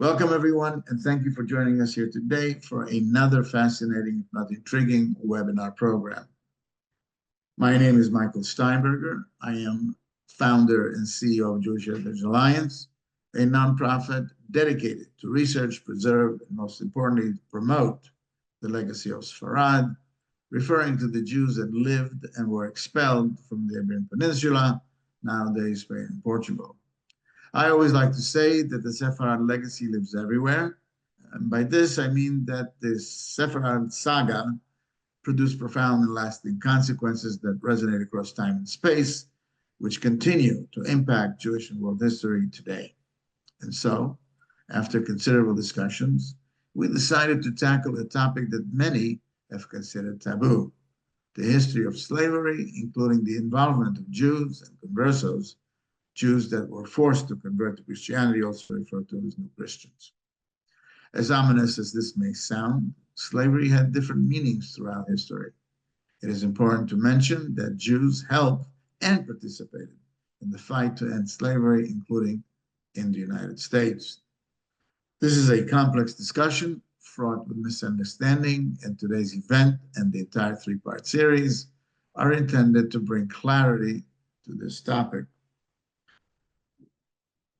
Welcome, everyone, and thank you for joining us here today for another fascinating, if not intriguing, webinar program. My name is Michael Steinberger. I am founder and CEO of Jewish Heritage Alliance, a nonprofit dedicated to research, preserve, and most importantly, promote the legacy of Sefarad, referring to the Jews that lived and were expelled from the Iberian Peninsula, nowadays Spain and Portugal. I always like to say that the Sefarad legacy lives everywhere. And by this, I mean that this Sefarad saga produced profound and lasting consequences that resonate across time and space, which continue to impact Jewish and world history today. And so, after considerable discussions, we decided to tackle a topic that many have considered taboo, the history of slavery, including the involvement of Jews and conversos, Jews that were forced to convert to Christianity, also referred to as New Christians. As ominous as this may sound, slavery had different meanings throughout history. It is important to mention that Jews helped and participated in the fight to end slavery, including in the United States. This is a complex discussion fraught with misunderstanding, and today's event and the entire three-part series are intended to bring clarity to this topic.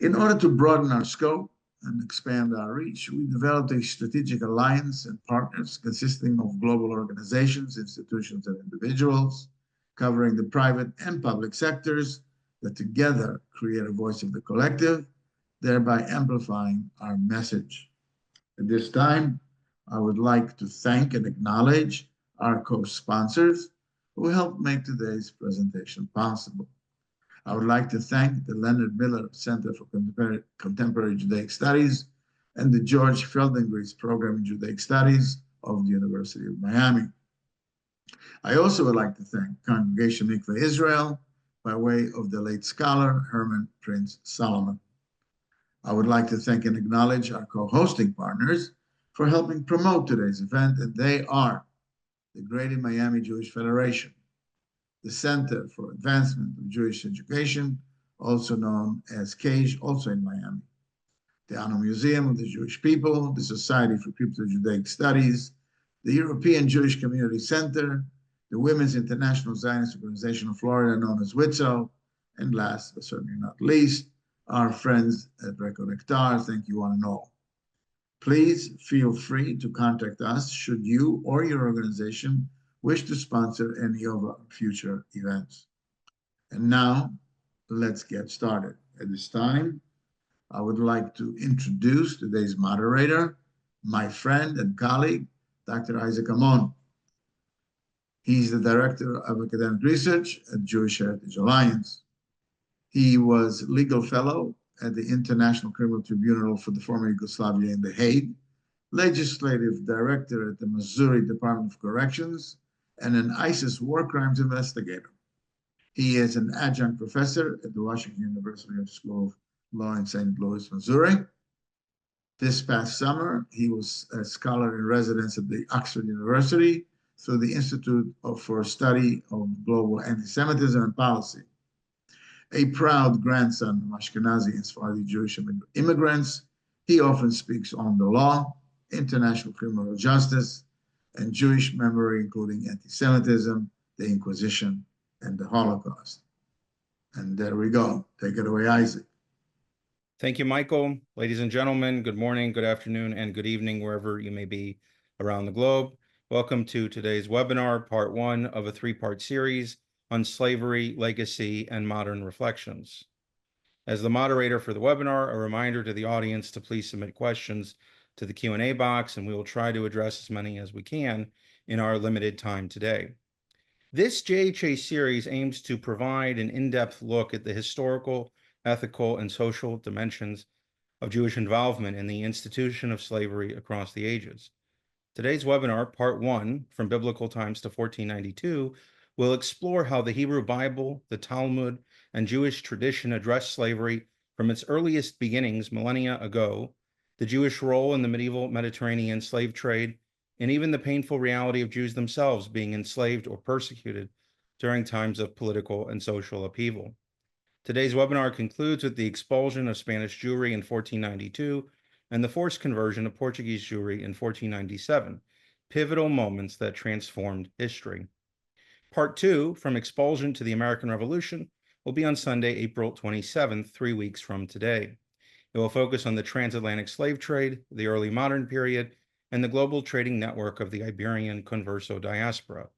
In order to broaden our scope and expand our reach, we developed a strategic alliance and partners consisting of global organizations, institutions, and individuals, covering the private and public sectors that together create a voice of the collective, thereby amplifying our message. At this time, I would like to thank and acknowledge our co-sponsors who helped make today's presentation possible. I would like to thank the Leonard Miller Center for Contemporary Judaic Studies and the George Feldingries Program in Judaic Studies of the University of Miami. I also would like to thank Congregation Mikveh Israel by way of the late scholar Herman Prince Solomon. I would like to thank and acknowledge our co-hosting partners for helping promote today's event, and they are the Greater Miami Jewish Federation, the Center for Advancement of Jewish Education, also known as CAGE, also in Miami, the Amon Museum of the Jewish People, the Society for Crypto-Judaic Studies, the European Jewish Community Center, the Women's International Zionist Organization of Florida, known as WITSO, and last but certainly not least, our friends at Reconnectar. Thank you one and all. Please feel free to contact us should you or your organization wish to sponsor any of our future events. And now, let's get started. At this time, I would like to introduce today's moderator, my friend and colleague, Dr. Isaac Amon. He's the Director of Academic Research at Jewish Heritage Alliance. He was Legal Fellow at the International Criminal Tribunal for the Former Yugoslavia in The Hague, Legislative Director at the Missouri Department of Corrections, and an ISIS war crimes investigator. He is an adjunct professor at the Washington University School of Law in St. Louis, Missouri. This past summer, he was a scholar in residence at the Oxford University through the Institute for Study of Global Antisemitism and Policy. A proud grandson of Ashkenazi and Sephardi Jewish immigrants, he often speaks on the law, international criminal justice, and Jewish memory, including anti-Semitism, the Inquisition, and the Holocaust. And there we go. Take it away, Isaac. Thank you, Michael. Ladies and gentlemen, good morning, good afternoon, and good evening, wherever you may be around the globe. Welcome to today's webinar, part one of a three-part series on slavery, legacy, and modern reflections. As the moderator for the webinar, a reminder to the audience to please submit questions to the Q&A box, and we will try to address as many as we can in our limited time today. This JHA series aims to provide an in-depth look at the historical, ethical, and social dimensions of Jewish involvement in the institution of slavery across the ages. Today's webinar, part one, From Biblical Times to 1492, will explore how the Hebrew Bible, the Talmud, and Jewish tradition addressed slavery from its earliest beginnings millennia ago, the Jewish role in the medieval Mediterranean slave trade, and even the painful reality of Jews themselves being enslaved or persecuted during times of political and social upheaval. Today's webinar concludes with the expulsion of Spanish Jewry in 1492 and the forced conversion of Portuguese Jewry in 1497, pivotal moments that transformed history. Part 2, From Expulsion to the American Revolution, will be on Sunday, April 27th, 3 weeks from today. It will focus on the transatlantic slave trade, the early modern period, and the global trading network of the Iberian Converso diaspora.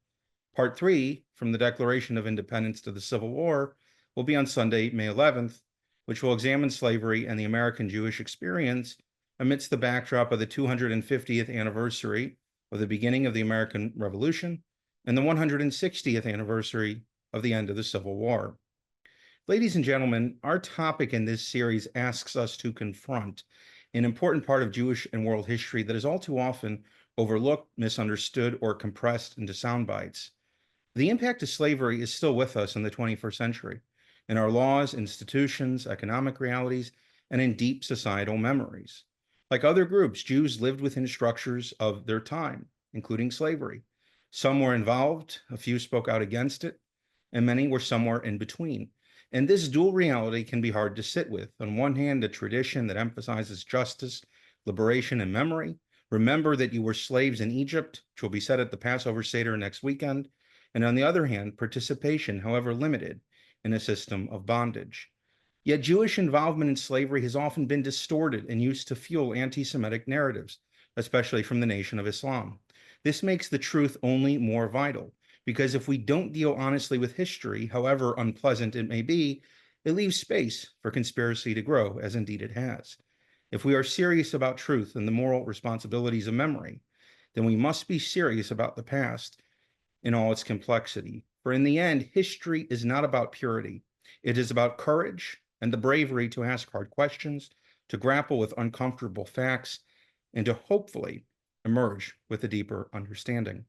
Part 3, From the Declaration of Independence to the Civil War, will be on Sunday, May 11th, which will examine slavery and the American Jewish experience amidst the backdrop of the 250th anniversary of the beginning of the American Revolution and the 160th anniversary of the end of the Civil War. Ladies and gentlemen, our topic in this series asks us to confront an important part of Jewish and world history that is all too often overlooked, misunderstood, or compressed into sound bites. The impact of slavery is still with us in the 21st century, in our laws, institutions, economic realities, and in deep societal memories. Like other groups, Jews lived within structures of their time, including slavery. Some were involved, a few spoke out against it, and many were somewhere in between. And this dual reality can be hard to sit with. On one hand, a tradition that emphasizes justice, liberation, and memory. Remember that you were slaves in Egypt, which will be said at the Passover Seder next weekend. And on the other hand, participation, however limited, in a system of bondage. Yet Jewish involvement in slavery has often been distorted and used to fuel anti-Semitic narratives, especially from the Nation of Islam. This makes the truth only more vital, because if we don't deal honestly with history, however unpleasant it may be, it leaves space for conspiracy to grow, as indeed it has. If we are serious about truth and the moral responsibilities of memory, then we must be serious about the past in all its complexity. For in the end, history is not about purity. It is about courage and the bravery to ask hard questions, to grapple with uncomfortable facts, and to hopefully emerge with a deeper understanding.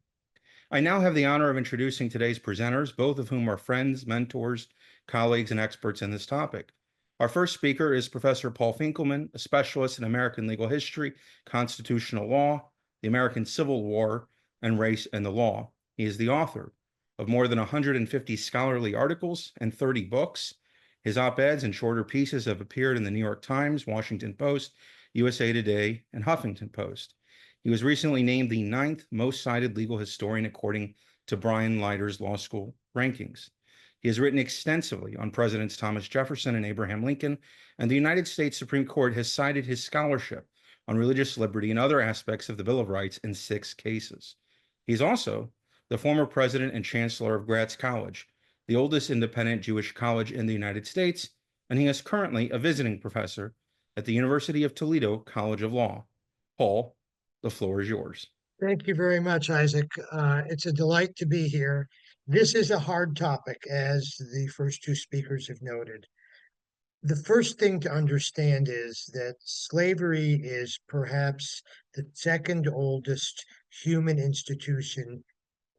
I now have the honor of introducing today's presenters, both of whom are friends, mentors, colleagues, and experts in this topic. Our first speaker is Professor Paul Finkelman, a specialist in American legal history, constitutional law, the American Civil War, and race and the law. He is the author of more than 150 scholarly articles and 30 books. His op-eds and shorter pieces have appeared in the New York Times, Washington Post, USA Today, and Huffington Post. He was recently named the 9th most cited legal historian according to Brian Leiter's law school rankings. He has written extensively on Presidents Thomas Jefferson and Abraham Lincoln, and the United States Supreme Court has cited his scholarship on religious liberty and other aspects of the Bill of Rights in 6 cases. He's also the former president and chancellor of Gratz College, the oldest independent Jewish college in the United States, and he is currently a visiting professor at the University of Toledo College of Law. Paul, the floor is yours. Thank you very much, Isaac. It's a delight to be here. This is a hard topic, as the first 2 speakers have noted. The first thing to understand is that slavery is perhaps the second oldest human institution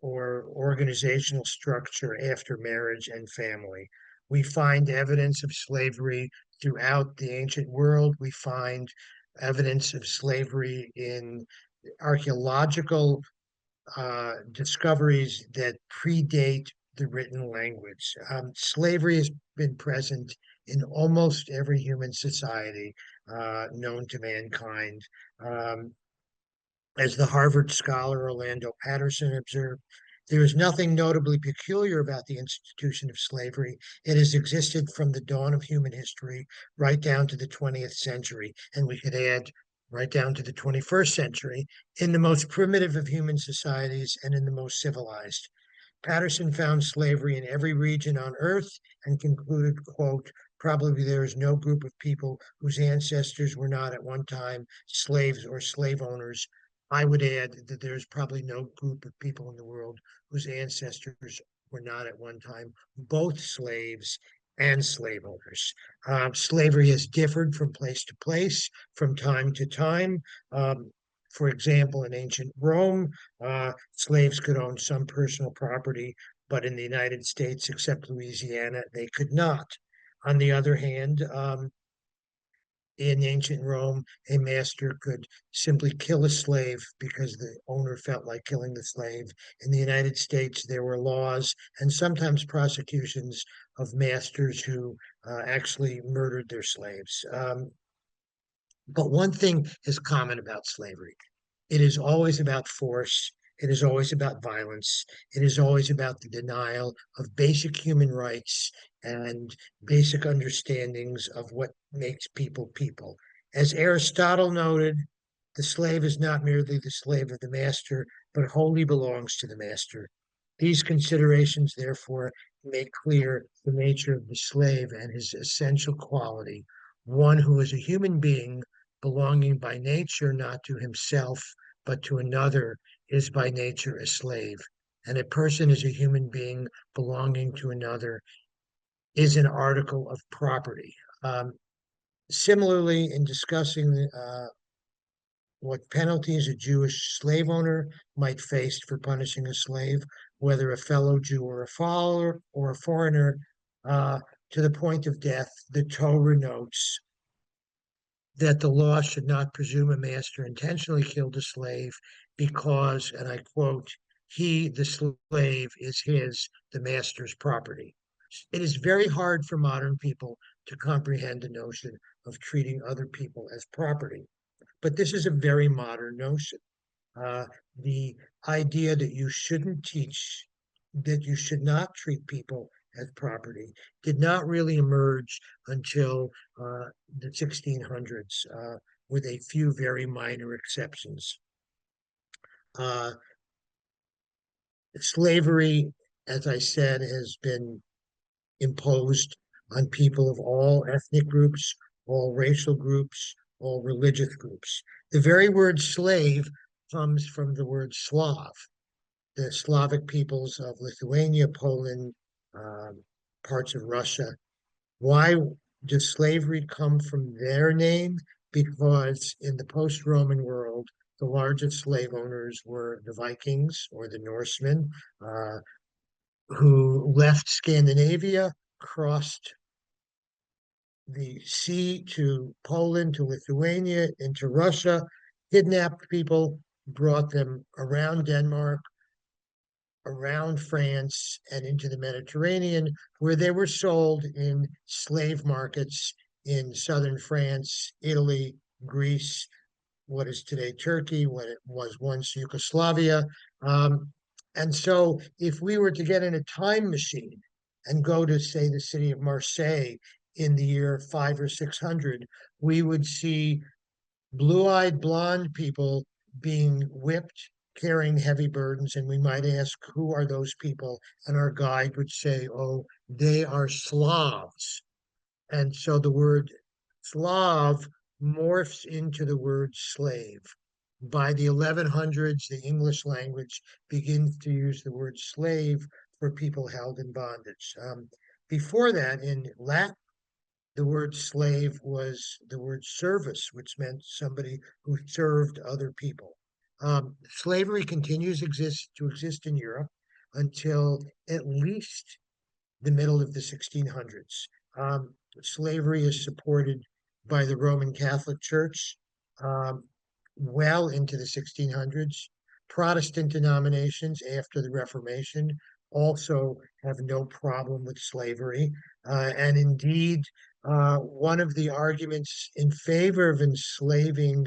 or organizational structure after marriage and family. We find evidence of slavery throughout the ancient world. We find evidence of slavery in archaeological discoveries that predate the written language. Slavery has been present in almost every human society known to mankind. As the Harvard scholar Orlando Patterson observed, there is nothing notably peculiar about the institution of slavery. It has existed from the dawn of human history right down to the 20th century, and we could add right down to the 21st century, in the most primitive of human societies and in the most civilized. Patterson found slavery in every region on Earth and concluded, quote, probably there is no group of people whose ancestors were not at one time slaves or slave owners. I would add that there's probably no group of people in the world whose ancestors were not at one time both slaves and slave owners. Slavery has differed from place to place, from time to time. For example, in ancient Rome, slaves could own some personal property, but in the United States, except Louisiana, they could not. On the other hand, in ancient Rome, a master could simply kill a slave because the owner felt like killing the slave. In the United States, there were laws and sometimes prosecutions of masters who actually murdered their slaves. But one thing is common about slavery. It is always about force. It is always about violence. It is always about the denial of basic human rights and basic understandings of what makes people people. As Aristotle noted, the slave is not merely the slave of the master, but wholly belongs to the master. These considerations, therefore, make clear the nature of the slave and his essential quality, one who is a human being belonging by nature not to himself, but to another, is by nature a slave. And a person is a human being belonging to another, is an article of property. Similarly, in discussing what penalties a Jewish slave owner might face for punishing a slave, whether a fellow Jew or a follower or a foreigner, to the point of death, the Torah notes that the law should not presume a master intentionally killed a slave because, and I quote, he, the slave, is his, the master's property. It is very hard for modern people to comprehend the notion of treating other people as property. But this is a very modern notion. The idea that you shouldn't teach, that you should not treat people as property, did not really emerge until the 1600s, with a few very minor exceptions. Slavery, as I said, has been imposed on people of all ethnic groups, all racial groups, all religious groups. The very word slave comes from the word Slav. The Slavic peoples of Lithuania, Poland, parts of Russia. Why does slavery come from their name? Because in the post-Roman world, the largest slave owners were the Vikings or the Norsemen, who left Scandinavia, crossed the sea to Poland, to Lithuania, into Russia, kidnapped people, brought them around Denmark, around France, and into the Mediterranean, where they were sold in slave markets in southern France, Italy, Greece, what is today Turkey, what it was once Yugoslavia. And so if we were to get in a time machine and go to, say, the city of Marseille in the year 500 or 600, we would see blue-eyed blonde people being whipped, carrying heavy burdens, and we might ask, who are those people? And our guide would say, oh, they are Slavs. And so the word Slav morphs into the word slave. By the 1100s, the English language begins to use the word slave for people held in bondage. Before that, in Latin, the word slave was the word service, which meant somebody who served other people. Slavery continues to exist in Europe until at least the middle of the 1600s. Slavery is supported by the Roman Catholic Church well into the 1600s. Protestant denominations after the Reformation also have no problem with slavery. And indeed, one of the arguments in favor of enslaving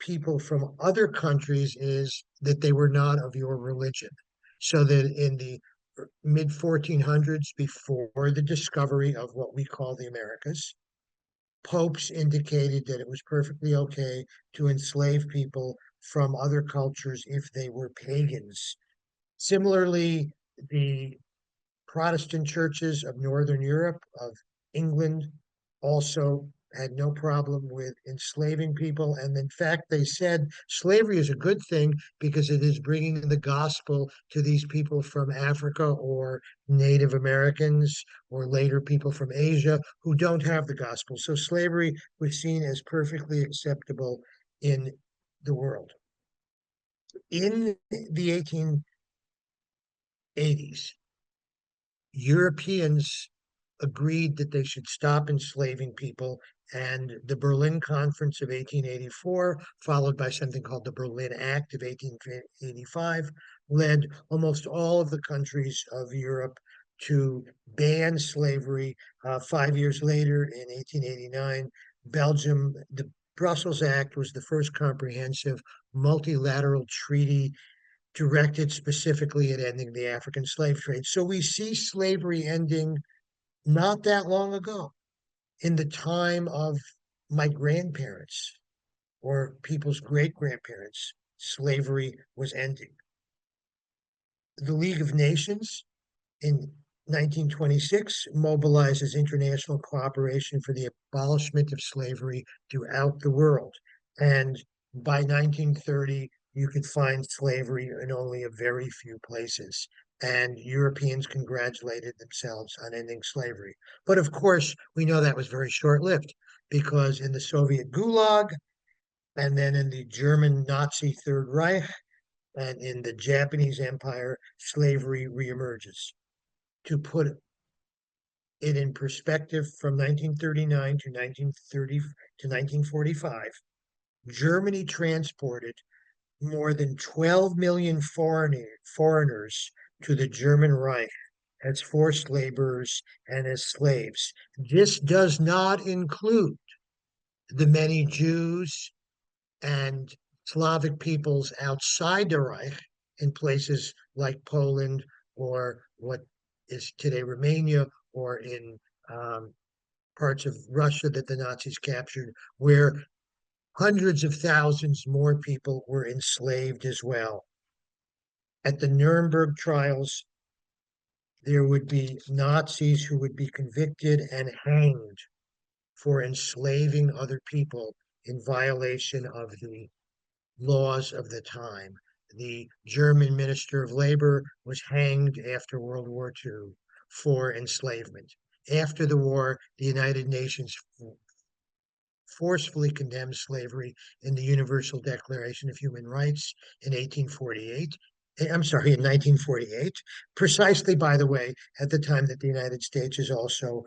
people from other countries is that they were not of your religion. So that in the mid 1400s, before the discovery of what we call the Americas, popes indicated that it was perfectly okay to enslave people from other cultures if they were pagans. Similarly, the Protestant churches of Northern Europe, of England, also had no problem with enslaving people. And in fact, they said slavery is a good thing because it is bringing the gospel to these people from Africa or Native Americans or later people from Asia who don't have the gospel. So slavery was seen as perfectly acceptable in the world. In the 1880s, Europeans agreed that they should stop enslaving people, and the Berlin Conference of 1884, followed by something called the Berlin Act of 1885, led almost all of the countries of Europe to ban slavery. 5 years later, in 1889, Belgium, the Brussels Act was the first comprehensive multilateral treaty directed specifically at ending the African slave trade. So we see slavery ending not that long ago, in the time of my grandparents or people's great grandparents. Slavery was ending. The League of Nations in 1926 mobilizes international cooperation for the abolishment of slavery throughout the world. And by 1930, you could find slavery in only a very few places. And Europeans congratulated themselves on ending slavery. But of course, we know that was very short-lived, because in the Soviet Gulag, and then in the German Nazi Third Reich, and in the Japanese Empire, slavery reemerges. To put it in perspective, from 1939 to 1930 to 1945, Germany transported more than 12 million foreigners to the German Reich as forced laborers and as slaves. This does not include the many Jews and Slavic peoples outside the Reich in places like Poland, or what is today Romania, or in parts of Russia that the Nazis captured, where hundreds of thousands more people were enslaved as well. At the Nuremberg trials, there would be Nazis who would be convicted and hanged for enslaving other people in violation of the laws of the time. The German Minister of Labor was hanged after World War II for enslavement. After the war, the United Nations forcefully condemned slavery in the Universal Declaration of Human Rights in 1848. I'm sorry, in 1948, precisely, by the way, at the time that the United States is also,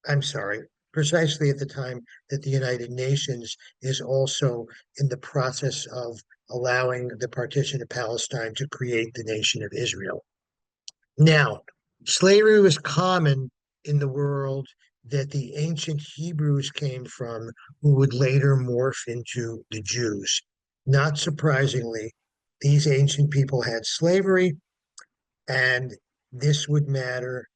I'm sorry, precisely at the time that the United Nations is also in the process of allowing the partition of Palestine to create the nation of Israel. Now, slavery was common in the world that the ancient Hebrews came from, who would later morph into the Jews. Not surprisingly, these ancient people had slavery, and this would matter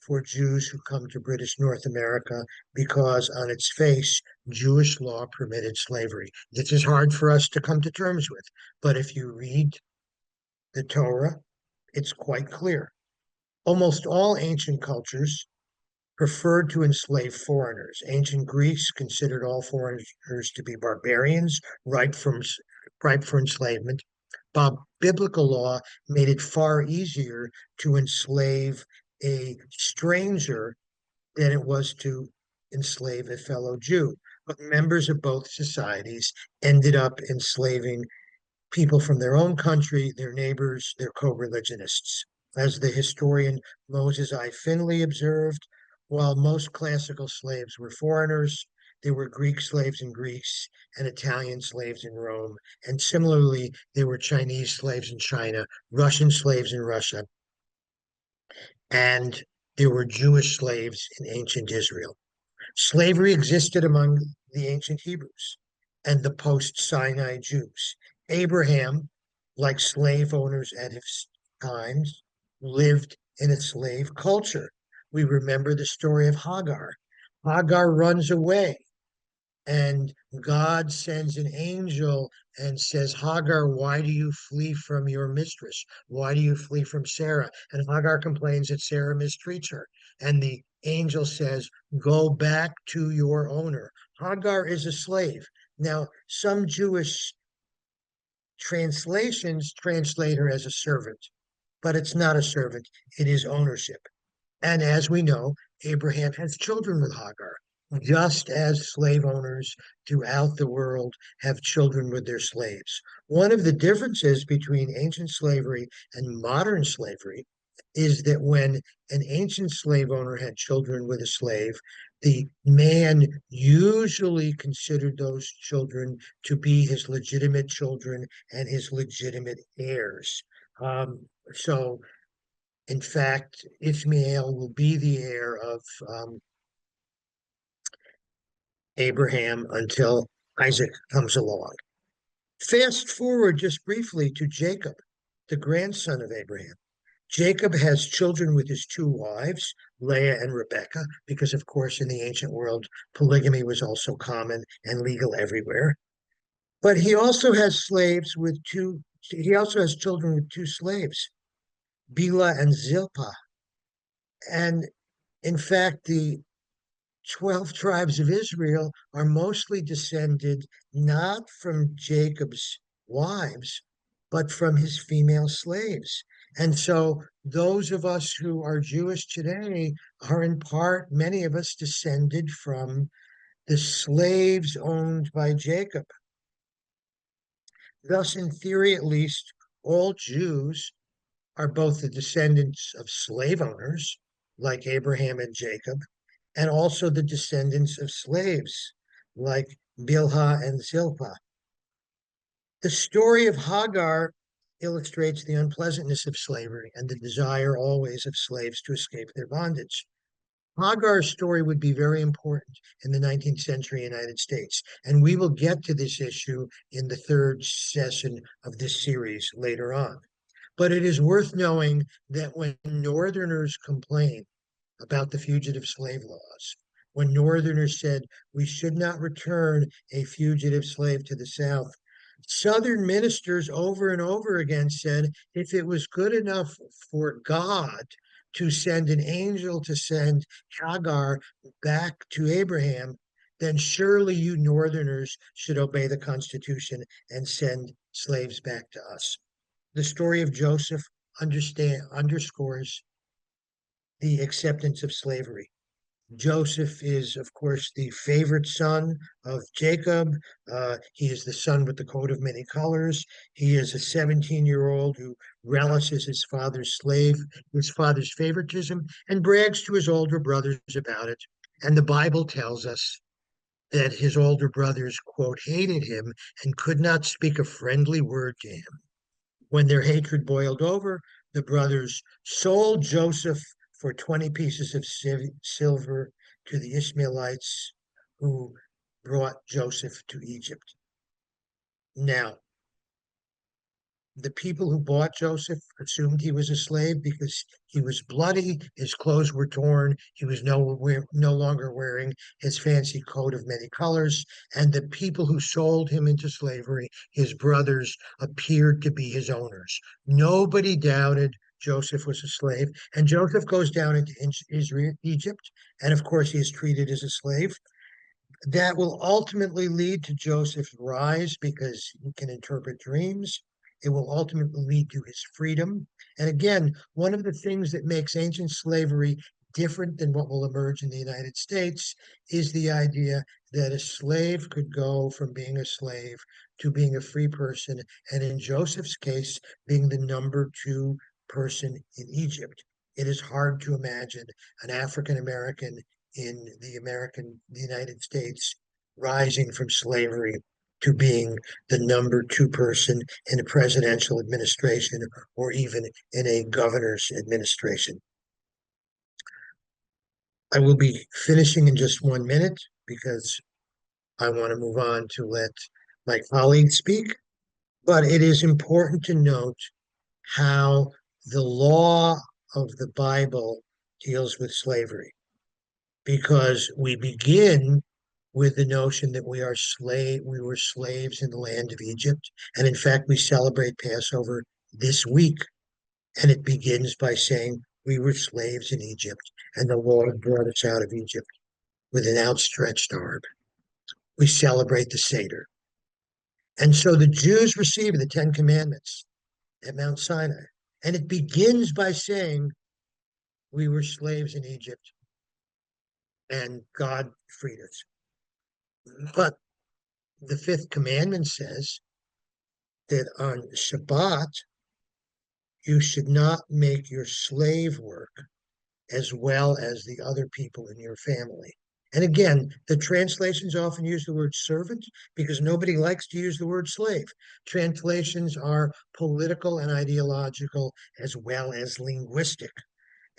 for Jews who come to British North America, because on its face, Jewish law permitted slavery. This is hard for us to come to terms with, but if you read the Torah, it's quite clear. Almost all ancient cultures preferred to enslave foreigners. Ancient Greeks considered all foreigners to be barbarians, ripe for enslavement. Biblical law made it far easier to enslave a stranger than it was to enslave a fellow Jew. But members of both societies ended up enslaving people from their own country, their neighbors, their co-religionists. As the historian Moses I. Finley observed, while most classical slaves were foreigners, there were Greek slaves in Greece and Italian slaves in Rome. And similarly, there were Chinese slaves in China, Russian slaves in Russia, and there were Jewish slaves in ancient Israel. Slavery existed among the ancient Hebrews and the post-Sinai Jews. Abraham, like slave owners at his times, lived in a slave culture. We remember the story of Hagar. Hagar runs away, and God sends an angel and says, Hagar, why do you flee from your mistress? Why do you flee from Sarah? And Hagar complains that Sarah mistreats her. And the angel says, go back to your owner. Hagar is a slave. Now, some Jewish translations translate her as a servant, but it's not a servant, it is ownership. And as we know, Abraham has children with Hagar, just as slave owners throughout the world have children with their slaves. One of the differences between ancient slavery and modern slavery is that when an ancient slave owner had children with a slave, the man usually considered those children to be his legitimate children and his legitimate heirs. So in fact, Ishmael will be the heir of Abraham until Isaac comes along. Fast forward just briefly to Jacob, the grandson of Abraham. Jacob has children with his two wives, Leah and Rebekah, because of course in the ancient world, polygamy was also common and legal everywhere. But he also has he also has children with two slaves, Bilhah and Zilpah. And in fact, the 12 tribes of Israel are mostly descended not from Jacob's wives, but from his female slaves. And so those of us who are Jewish today are in part, many of us, descended from the slaves owned by Jacob. Thus, in theory at least, all Jews are both the descendants of slave owners, like Abraham and Jacob, and also the descendants of slaves, like Bilhah and Zilpah. The story of Hagar illustrates the unpleasantness of slavery and the desire always of slaves to escape their bondage. Hagar's story would be very important in the 19th century United States, and we will get to this issue in the third session of this series later on. But it is worth knowing that when Northerners complain about the fugitive slave laws, when Northerners said we should not return a fugitive slave to the South, Southern ministers over and over again said if it was good enough for God to send an angel to send Hagar back to Abraham, then surely you Northerners should obey the Constitution and send slaves back to us. The story of Joseph underscores the acceptance of slavery. Joseph is, of course, the favorite son of Jacob. He is the son with the coat of many colors. He is a 17-year-old who relishes his father's favoritism, and brags to his older brothers about it. And the Bible tells us that his older brothers, quote, hated him and could not speak a friendly word to him. When their hatred boiled over, the brothers sold Joseph for 20 pieces of silver to the Ishmaelites who brought Joseph to Egypt. Now, the people who bought Joseph assumed he was a slave because he was bloody, his clothes were torn, he was no longer wearing his fancy coat of many colors, and the people who sold him into slavery, his brothers, appeared to be his owners. Nobody doubted Joseph was a slave, and Joseph goes down into Egypt, and of course he is treated as a slave. That will ultimately lead to Joseph's rise because he can interpret dreams. It will ultimately lead to his freedom. And again, one of the things that makes ancient slavery different than what will emerge in the United States is the idea that a slave could go from being a slave to being a free person, and in Joseph's case, being the number 2 person in Egypt. It is hard to imagine an African American in the United States rising from slavery to being the number 2 person in a presidential administration or even in a governor's administration. I will be finishing in just 1 minute because I want to move on to let my colleagues speak. But it is important to note how the law of the Bible deals with slavery, because we begin with the notion that we were slaves in the land of Egypt. And in fact, we celebrate Passover this week. And it begins by saying we were slaves in Egypt and the Lord brought us out of Egypt with an outstretched arm. We celebrate the Seder. And so the Jews receive the 10 Commandments at Mount Sinai. And it begins by saying we were slaves in Egypt and God freed us. But the 5th commandment says that on Shabbat, you should not make your slave work as well as the other people in your family. And again, the translations often use the word servant because nobody likes to use the word slave. Translations are political and ideological as well as linguistic.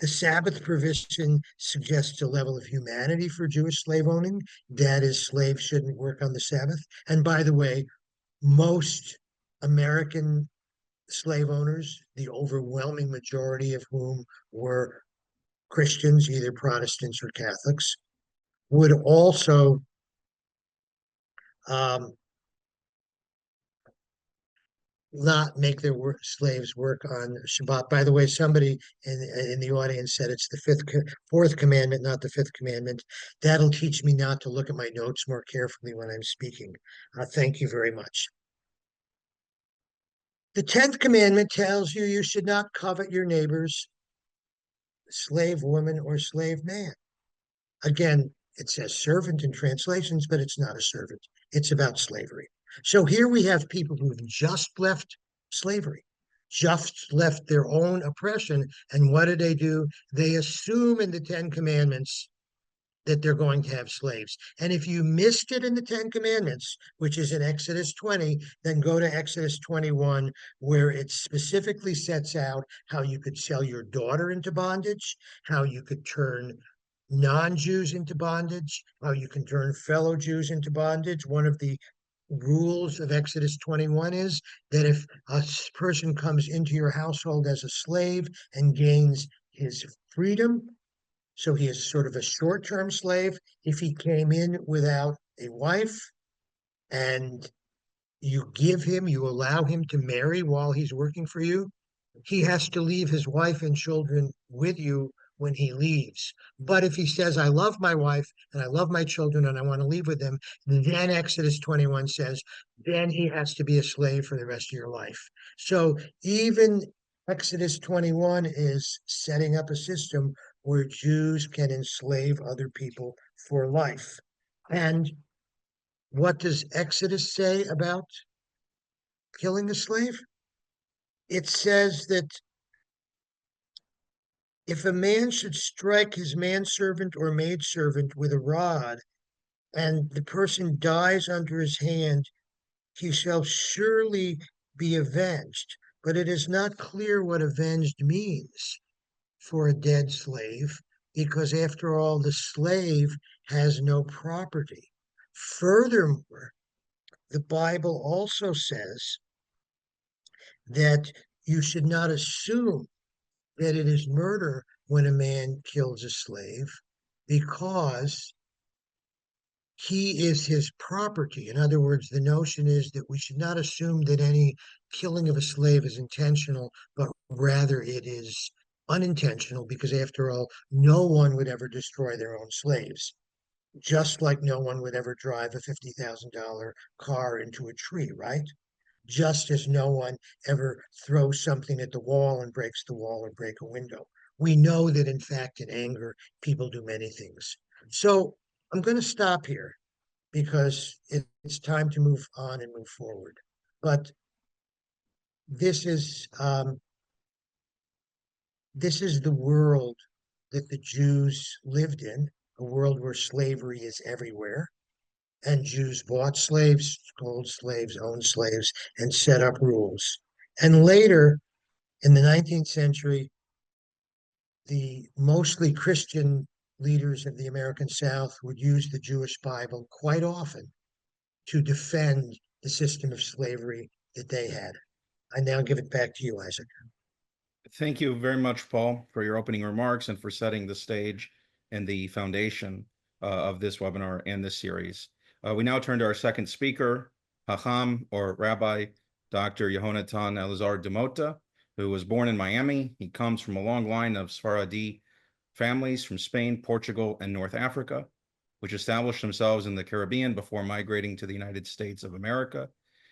The Sabbath provision suggests a level of humanity for Jewish slave owning. That is, slaves shouldn't work on the Sabbath. And by the way, most American slave owners, the overwhelming majority of whom were Christians, either Protestants or Catholics, would also not make their slaves work on Shabbat. By the way, somebody in the audience said it's the fourth commandment, not the fifth commandment. That'll teach me not to look at my notes more carefully when I'm speaking. Thank you very much. The 10th commandment tells you you should not covet your neighbor's slave woman or slave man. Again, it says servant in translations, but it's not a servant. It's about slavery. So here we have people who've just left slavery, just left their own oppression. And what do? They assume in the 10 Commandments that they're going to have slaves. And if you missed it in the 10 Commandments, which is in Exodus 20, then go to Exodus 21, where it specifically sets out how you could sell your daughter into bondage, how you could turn non-Jews into bondage, how you can turn fellow Jews into bondage. One of the rules of Exodus 21 is that if a person comes into your household as a slave and gains his freedom, so he is sort of a short-term slave. If he came in without a wife and you allow him to marry while he's working for you, he has to leave his wife and children with you when he leaves. But if he says, I love my wife and I love my children and I want to leave with them, then Exodus 21 says, then he has to be a slave for the rest of your life. So even Exodus 21 is setting up a system where Jews can enslave other people for life. And what does Exodus say about killing a slave? It says that if a man should strike his manservant or maidservant with a rod, and the person dies under his hand, he shall surely be avenged. But it is not clear what avenged means for a dead slave, because after all, the slave has no property. Furthermore, the Bible also says that you should not assume that it is murder when a man kills a slave, because he is his property. In other words, the notion is that we should not assume that any killing of a slave is intentional, but rather it is unintentional, because after all, no one would ever destroy their own slaves, just like no one would ever drive a $50,000 car into a tree, right? Just as no one ever throws something at the wall and breaks the wall or break a window. We know that, in fact, in anger, people do many things. So I'm going to stop here because it's time to move on and move forward. But this is the world that the Jews lived in, a world where slavery is everywhere. And Jews bought slaves, sold slaves, owned slaves, and set up rules. And later, in the 19th century, the mostly Christian leaders of the American South would use the Jewish Bible quite often to defend the system of slavery that they had. I now give it back to you, Isaac. Thank you very much, Paul, for your opening remarks and for setting the stage and the foundation of this webinar and this series. We now turn to our second speaker, Hacham, or Rabbi Dr. Yehonatan Elazar Demota, who was born in Miami. He comes from a long line of Sefardi families from Spain, Portugal, and North Africa, which established themselves in the Caribbean before migrating to the United States of America.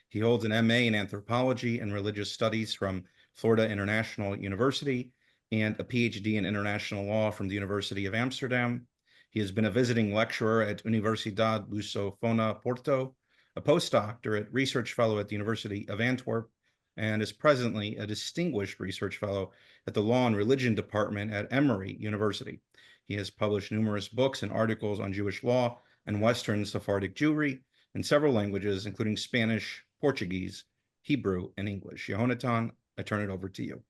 He holds an MA in anthropology and religious studies from Florida International University and a PhD in international law from the University of Amsterdam. He has been a visiting lecturer at Universidad Lusofona Porto, a postdoctorate research fellow at the University of Antwerp, and is presently a distinguished research fellow at the Law and Religion Department at Emory University. He has published numerous books and articles on Jewish law and Western Sephardic Jewry in several languages, including Spanish, Portuguese, Hebrew, and English. Yehonatan, I turn it over to you.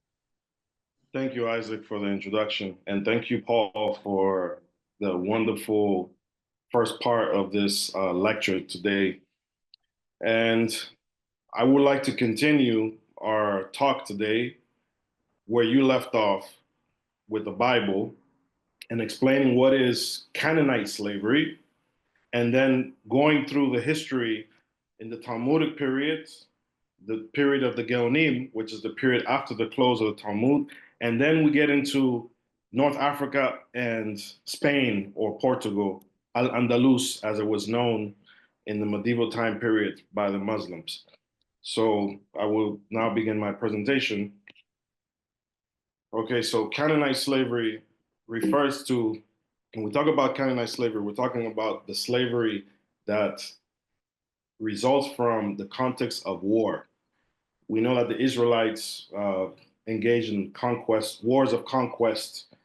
Thank you, Isaac, for the introduction. And thank you, Paul, for the wonderful first part of this lecture today. And I would like to continue our talk today where you left off with the Bible and explaining what is Canaanite slavery, and then going through the history in the Talmudic period, the period of the Geonim, which is the period after the close of the Talmud, and then we get into North Africa and Spain or Portugal, Al-Andalus, as it was known in the medieval time period by the Muslims. So I will now begin my presentation. Okay, so Canaanite slavery refers to, when we talk about Canaanite slavery, we're talking about the slavery that results from the context of war. We know that the Israelites engaged in wars of conquest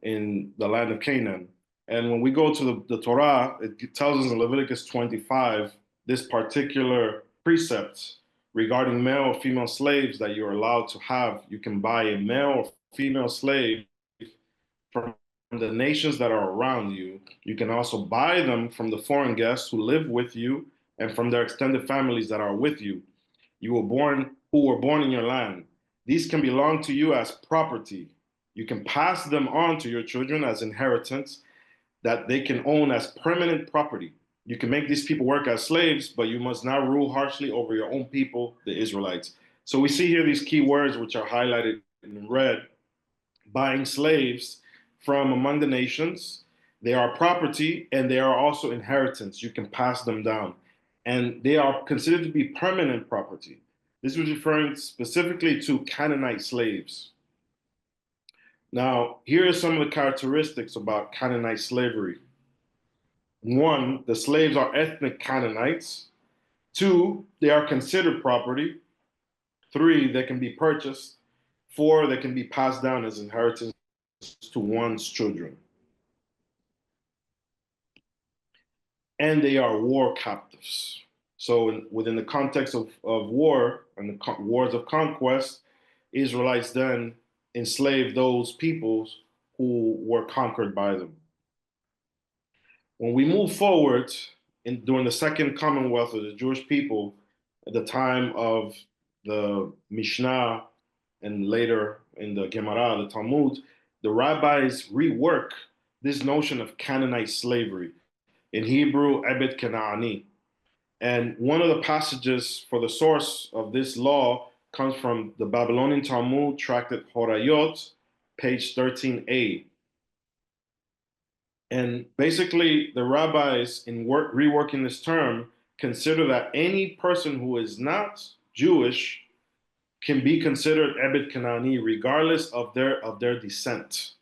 in the land of Canaan. And when we go to the Torah, it tells us in Leviticus 25, this particular precept regarding male or female slaves that you're allowed to have. You can buy a male or female slave from the nations that are around you. You can also buy them from the foreign guests who live with you and from their extended families that are with you. Who were born in your land. These can belong to you as property. You can pass them on to your children as inheritance that they can own as permanent property. You can make these people work as slaves, but you must not rule harshly over your own people, the Israelites. So we see here these key words which are highlighted in red: buying slaves from among the nations. They are property and they are also inheritance. You can pass them down. And they are considered to be permanent property. This was referring specifically to Canaanite slaves. Now, here are some of the characteristics about Canaanite slavery. 1, the slaves are ethnic Canaanites. 2, they are considered property. 3, they can be purchased. 4, they can be passed down as inheritance to one's children. And they are war captives. So within the context of war and the wars of conquest, Israelites then enslaved those peoples who were conquered by them. When we move forward during the Second Commonwealth of the Jewish people, at the time of the Mishnah and later in the Gemara, the Talmud, the rabbis rework this notion of Canaanite slavery. In Hebrew, Ebed Kena'ani. And one of the passages for the source of this law comes from the Babylonian Talmud, tractate Horayot, page 13a. And basically, the rabbis, in reworking this term, consider that any person who is not Jewish can be considered Ebed Kena'ani, regardless of their descent.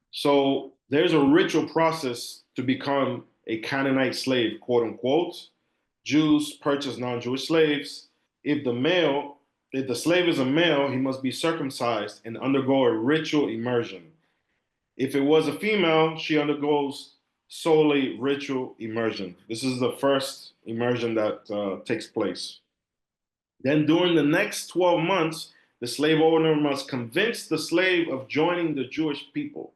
So there's a ritual process to become a Canaanite slave, quote unquote. Jews purchase non-Jewish slaves. If the slave is a male, he must be circumcised and undergo a ritual immersion. If it was a female, she undergoes solely ritual immersion. This is the first immersion that takes place. Then during the next 12 months, the slave owner must convince the slave of joining the Jewish people.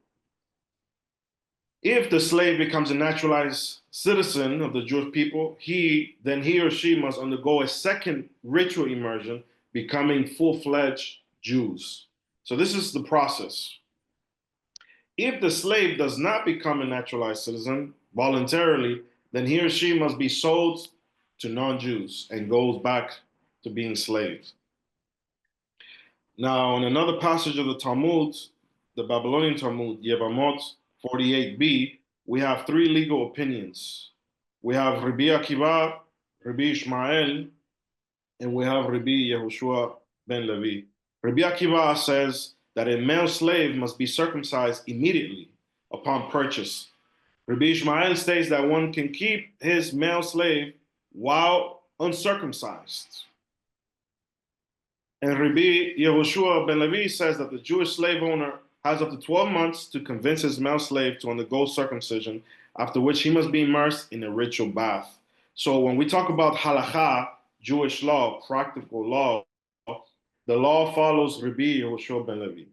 If the slave becomes a naturalized citizen of the Jewish people, he or she must undergo a second ritual immersion, becoming full-fledged Jews. So this is the process. If the slave does not become a naturalized citizen voluntarily, then he or she must be sold to non-Jews and goes back to being slaves. Now, in another passage of the Talmud, the Babylonian Talmud, Yevamot 48b, we have 3 legal opinions. We have Rabbi Akiva, Rabbi Ishmael, and we have Rabbi Yehoshua ben Levi. Rabbi Akiva says that a male slave must be circumcised immediately upon purchase. Rabbi Ishmael states that one can keep his male slave while uncircumcised. And Rabbi Yehoshua ben Levi says that the Jewish slave owner has up to 12 months to convince his male slave to undergo circumcision, after which he must be immersed in a ritual bath. So when we talk about halakha, Jewish law, practical law, the law follows Rabbi Yehoshua ben Levi.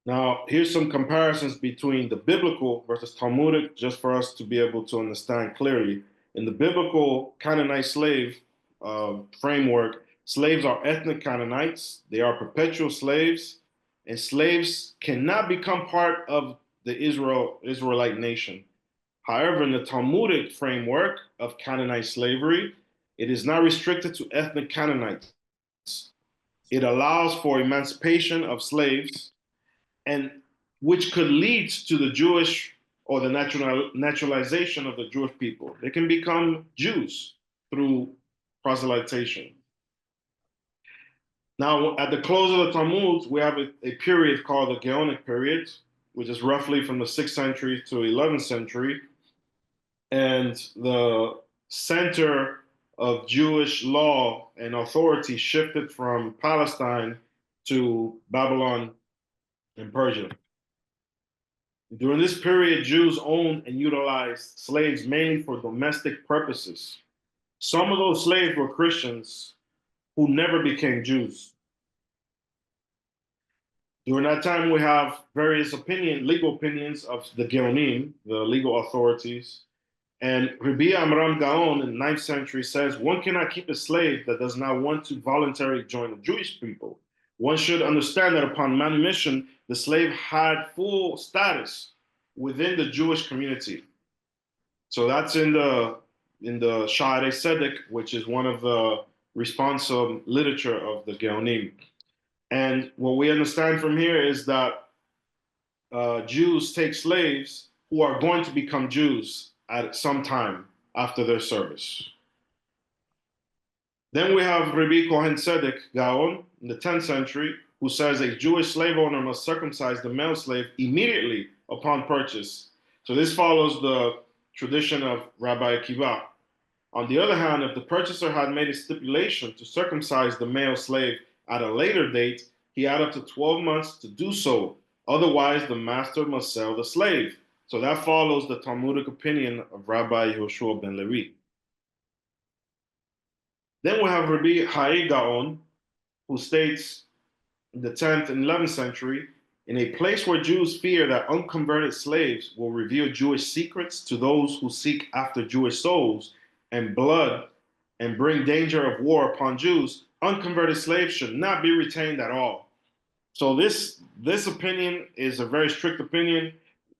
Now, here's some comparisons between the biblical versus Talmudic, just for us to be able to understand clearly. In the biblical Canaanite slave framework, slaves are ethnic Canaanites. They are perpetual slaves, and slaves cannot become part of the Israelite nation. However, in the Talmudic framework of Canaanite slavery, it is not restricted to ethnic Canaanites. It allows for emancipation of slaves, and which could lead to the Jewish or the naturalization of the Jewish people. They can become Jews through proselytization. Now, at the close of the Talmud, we have a period called the Gaonic period, which is roughly from the 6th century to 11th century. And the center of Jewish law and authority shifted from Palestine to Babylon and Persia. During this period, Jews owned and utilized slaves mainly for domestic purposes. Some of those slaves were Christians who never became Jews. During that time, we have various legal opinions of the Geonim, the legal authorities. And Rabbi Amram Gaon in the 9th century says, one cannot keep a slave that does not want to voluntarily join the Jewish people. One should understand that upon manumission, the slave had full status within the Jewish community. So that's in the Sha'arei Tzedek, which is one of the responsive literature of the Geonim. And what we understand from here is that Jews take slaves who are going to become Jews at some time after their service. Then we have Rabbi Kohen Tzedek Gaon in the 10th century, who says a Jewish slave owner must circumcise the male slave immediately upon purchase. So this follows the tradition of Rabbi Akiva. On the other hand, if the purchaser had made a stipulation to circumcise the male slave at a later date, he had up to 12 months to do so. Otherwise, the master must sell the slave. So that follows the Talmudic opinion of Rabbi Yehoshua ben Levi. Then we have Rabbi Hague Gaon, who states in the 10th and 11th century, in a place where Jews fear that unconverted slaves will reveal Jewish secrets to those who seek after Jewish souls and blood and bring danger of war upon Jews, unconverted slaves should not be retained at all. So this opinion is a very strict opinion,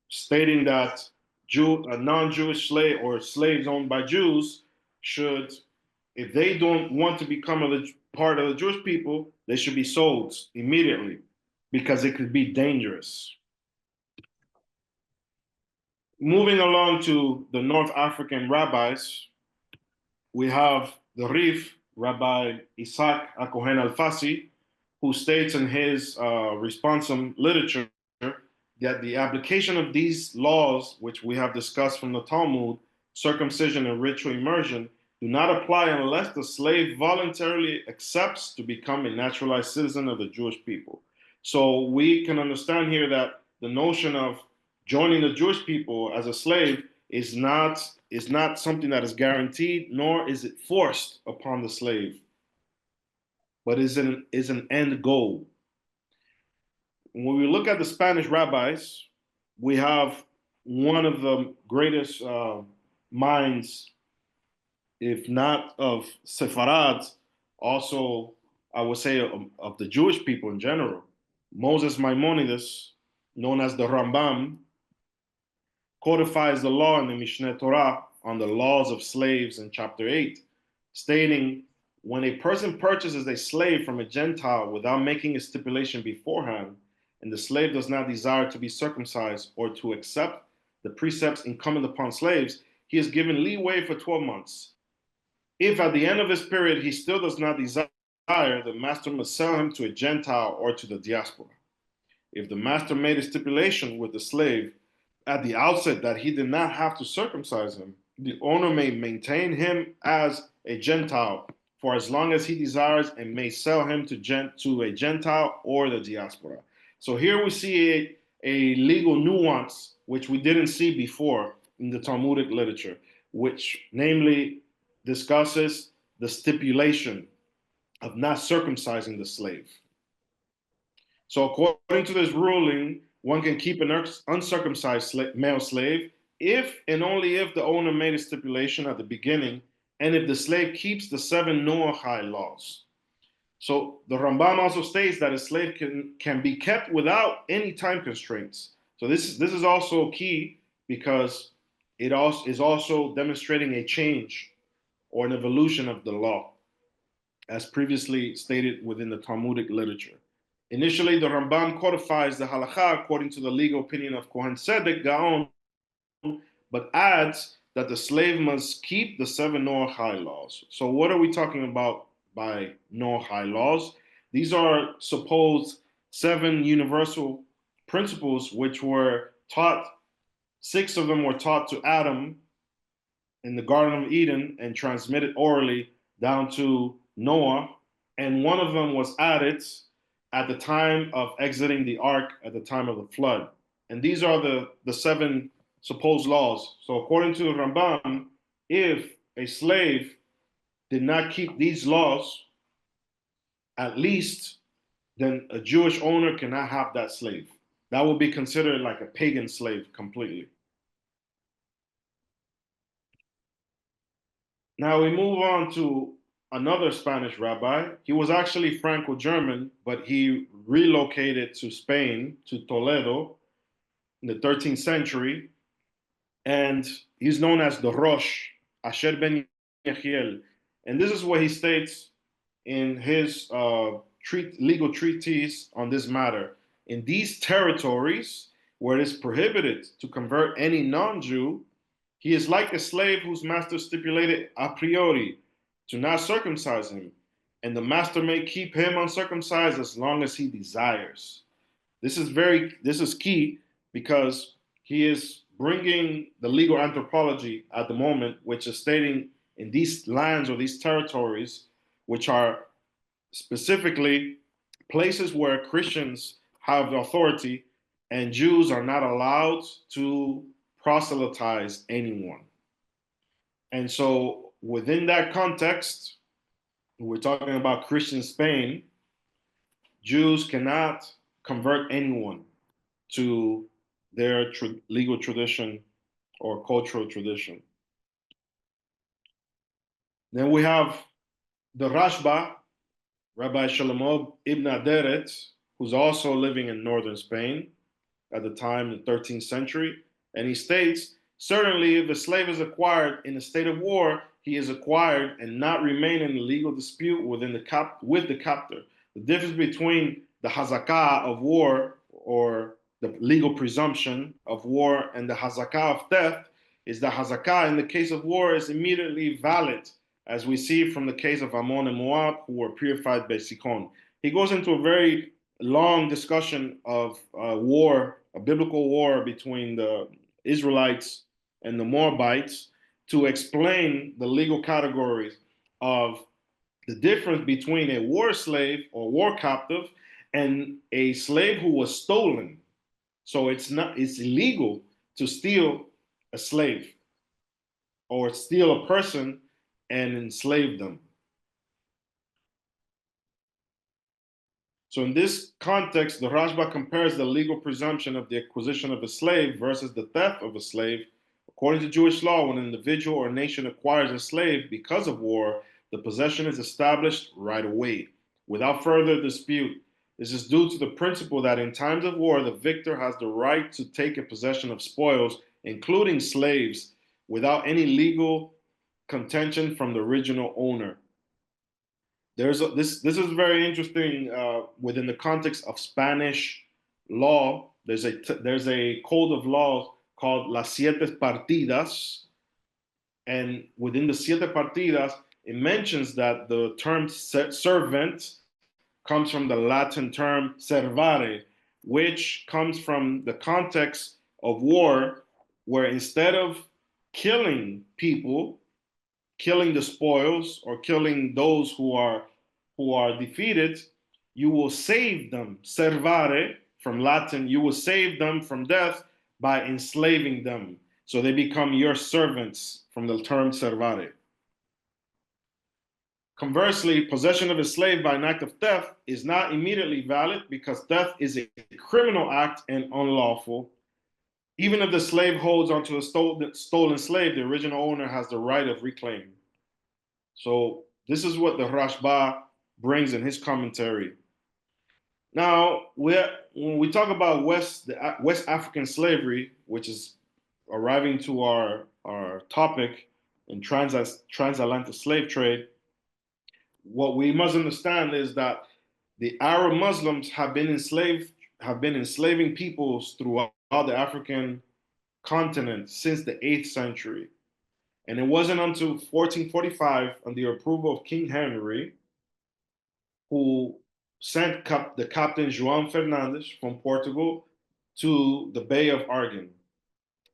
stating that a non-Jewish slave or slaves owned by Jews should, if they don't want to become a part of the Jewish people, they should be sold immediately because it could be dangerous. Moving along to the North African rabbis, we have the Rif, Rabbi Isaac HaKohen Alfasi, who states in his responsum literature that the application of these laws, which we have discussed from the Talmud, circumcision and ritual immersion, do not apply unless the slave voluntarily accepts to become a naturalized citizen of the Jewish people. So we can understand here that the notion of joining the Jewish people as a slave is not something that is guaranteed, nor is it forced upon the slave, but is an end goal. When we look at the Spanish rabbis, we have one of the greatest minds, if not of Sefarad, also I would say of the Jewish people in general. Moses Maimonides, known as the Rambam, codifies the law in the Mishneh Torah on the laws of slaves in chapter 8, stating, when a person purchases a slave from a Gentile without making a stipulation beforehand, and the slave does not desire to be circumcised or to accept the precepts incumbent upon slaves, he is given leeway for 12 months. If at the end of this period he still does not desire, the master must sell him to a Gentile or to the diaspora. If the master made a stipulation with the slave at the outset that he did not have to circumcise him, the owner may maintain him as a Gentile for as long as he desires and may sell him to a Gentile or the diaspora. So here we see a legal nuance which we didn't see before in the Talmudic literature, which namely discusses the stipulation of not circumcising the slave. So according to this ruling, one can keep an uncircumcised male slave if and only if the owner made a stipulation at the beginning, and if the slave keeps the 7 Noahide laws. So the Rambam also states that a slave can be kept without any time constraints. So this is also key, because it also is also demonstrating a change or an evolution of the law, as previously stated within the Talmudic literature. Initially, the Rambam codifies the halakha according to the legal opinion of Kohen Tzedek Gaon, but adds that the slave must keep the 7 Noahide laws. So what are we talking about by Noahide laws? These are supposed 7 universal principles which were taught. 6 of them were taught to Adam in the Garden of Eden and transmitted orally down to Noah, and 1 of them was added at the time of exiting the ark at the time of the flood. And these are the 7 supposed laws. So according to the Rambam, if a slave did not keep these laws, at least, then a Jewish owner cannot have that slave. That would be considered like a pagan slave completely. Now we move on to another Spanish rabbi. He was actually Franco-German, but he relocated to Spain, to Toledo, in the 13th century. And he's known as the Rosh, Asher ben Yechiel. And this is what he states in his legal treatise on this matter. In these territories where it is prohibited to convert any non-Jew, he is like a slave whose master stipulated a priori to not circumcise him, and the master may keep him uncircumcised as long as he desires. This is key, because he is bringing the legal anthropology at the moment, which is stating in these lands or these territories, which are specifically places where Christians have authority and Jews are not allowed to proselytize anyone. And so within that context, we're talking about Christian Spain, Jews cannot convert anyone to their legal tradition or cultural tradition. Then we have the Rashba, Rabbi Shlomo ibn Aderet, who's also living in northern Spain at the time, the 13th century. And he states, certainly if a slave is acquired in a state of war, he is acquired and not remain in a legal dispute with the captor. The difference between the hazakah of war, or the legal presumption of war, and the hazakah of theft is the hazakah in the case of war is immediately valid, as we see from the case of Amon and Moab, who were purified by Sikon. He goes into a very long discussion of war, a biblical war between the Israelites and the Moabites, to explain the legal categories of the difference between a war slave or war captive and a slave who was stolen. So it's illegal to steal a slave or steal a person and enslave them. So in this context, the Rashba compares the legal presumption of the acquisition of a slave versus the theft of a slave. According to Jewish law, when an individual or nation acquires a slave because of war, the possession is established right away, without further dispute. This is due to the principle that in times of war, the victor has the right to take a possession of spoils, including slaves, without any legal contention from the original owner. This is very interesting within the context of Spanish law. There's a code of laws called Las Siete Partidas, and within the Siete Partidas, it mentions that the term servant comes from the Latin term servare, which comes from the context of war, where instead of killing people, killing the spoils, or killing those who are defeated, you will save them. Servare, from Latin, you will save them from death by enslaving them. So they become your servants, from the term servare. Conversely, possession of a slave by an act of theft is not immediately valid because theft is a criminal act and unlawful. Even if the slave holds onto a stolen slave, the original owner has the right of reclaim. So this is what the Rashba brings in his commentary. Now, when we talk about West African slavery, which is arriving to our topic in transatlantic slave trade, what we must understand is that the Arab Muslims have been enslaving peoples throughout the African continent since the 8th century. And it wasn't until 1445, on the approval of King Henry, who sent the captain João Fernandes from Portugal to the Bay of Argan.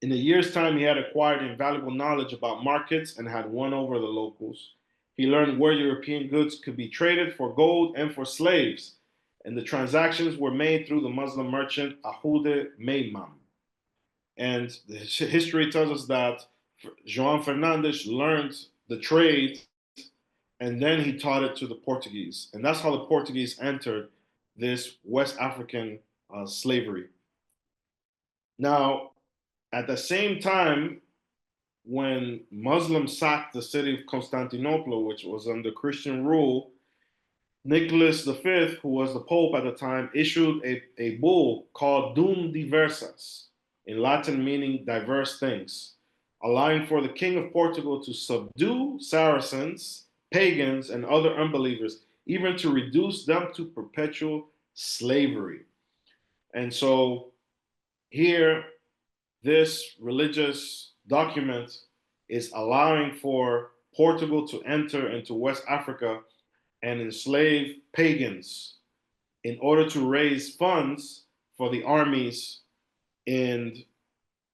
In a year's time, he had acquired invaluable knowledge about markets and had won over the locals. He learned where European goods could be traded for gold and for slaves, and the transactions were made through the Muslim merchant Ahude Meimam. And the history tells us that João Fernandes learned the trade and then he taught it to the Portuguese. And that's how the Portuguese entered this West African slavery. Now, at the same time, when Muslims sacked the city of Constantinople, which was under Christian rule, Nicholas V, who was the Pope at the time, issued a bull called Dum Diversas, in Latin meaning diverse things, allowing for the King of Portugal to subdue Saracens, pagans, and other unbelievers, even to reduce them to perpetual slavery. And so here, this religious document is allowing for Portugal to enter into West Africa and enslave pagans in order to raise funds for the armies in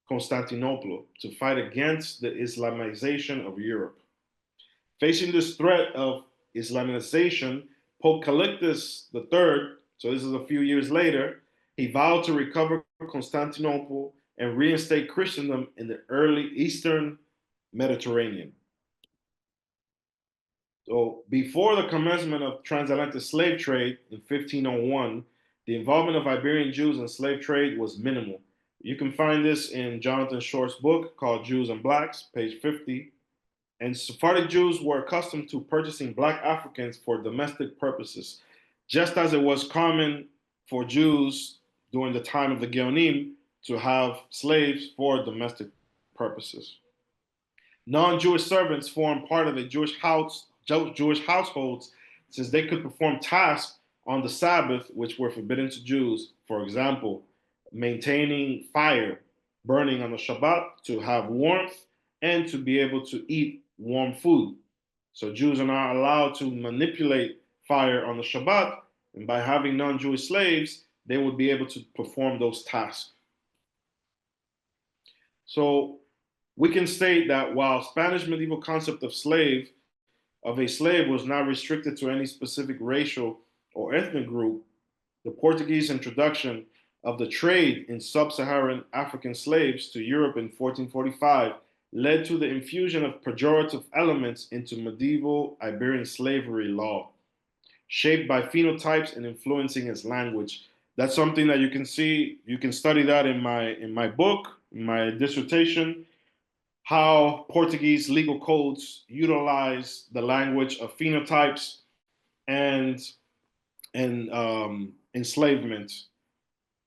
Constantinople to fight against the Islamization of Europe. Facing this threat of Islamization, Pope Calixtus III, so this is a few years later, he vowed to recover Constantinople and reinstate Christendom in the early Eastern Mediterranean. So before the commencement of transatlantic slave trade in 1501, the involvement of Iberian Jews in slave trade was minimal. You can find this in Jonathan Short's book called Jews and Blacks, page 50. And Sephardic Jews were accustomed to purchasing Black Africans for domestic purposes, just as it was common for Jews during the time of the Geonim to have slaves for domestic purposes. Non-Jewish servants formed part of a Jewish households, since they could perform tasks on the Sabbath which were forbidden to Jews. For example, maintaining fire, burning on the Shabbat to have warmth and to be able to eat warm food. So Jews are not allowed to manipulate fire on the Shabbat, and by having non-Jewish slaves, they would be able to perform those tasks. So we can state that while Spanish medieval concept of a slave was not restricted to any specific racial or ethnic group, the Portuguese introduction of the trade in sub-Saharan African slaves to Europe in 1445 led to the infusion of pejorative elements into medieval Iberian slavery law, shaped by phenotypes and influencing its language. That's something that you can see, you can study that in my book, in my dissertation, how Portuguese legal codes utilize the language of phenotypes and enslavement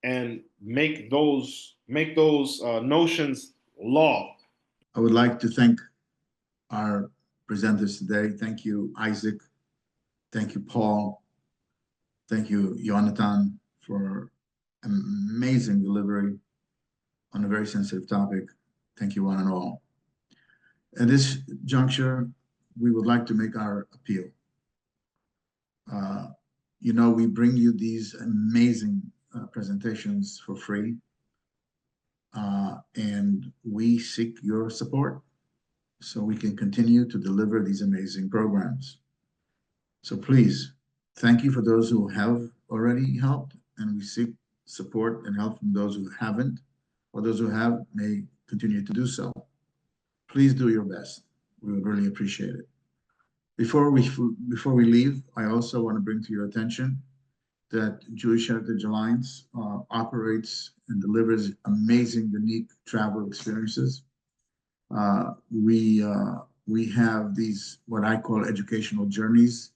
and make those notions law. I would like to thank our presenters today. Thank you, Isaac. Thank you, Paul. Thank you, Jonathan, for amazing delivery on a very sensitive topic. Thank you, one and all. At this juncture, we would like to make our appeal. You know, we bring you these amazing presentations for free, and we seek your support so we can continue to deliver these amazing programs. So please, thank you for those who have already helped, and we seek support and help from those who haven't, or those who have may continue to do so. Please do your best. We would really appreciate it. Before we leave, I also want to bring to your attention that Jewish Heritage Alliance operates and delivers amazing, unique travel experiences. We have these, what I call educational journeys,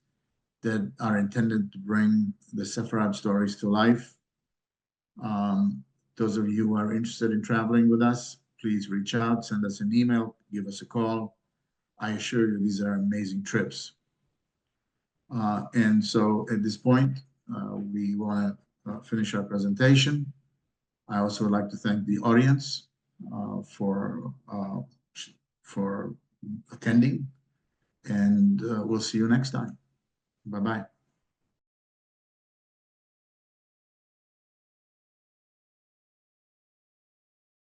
that are intended to bring the Sefarad stories to life. Those of you who are interested in traveling with us, please reach out, send us an email, give us a call. I assure you, these are amazing trips. And so at this point, we want to finish our presentation. I also would like to thank the audience for attending, and we'll see you next time. Bye-bye.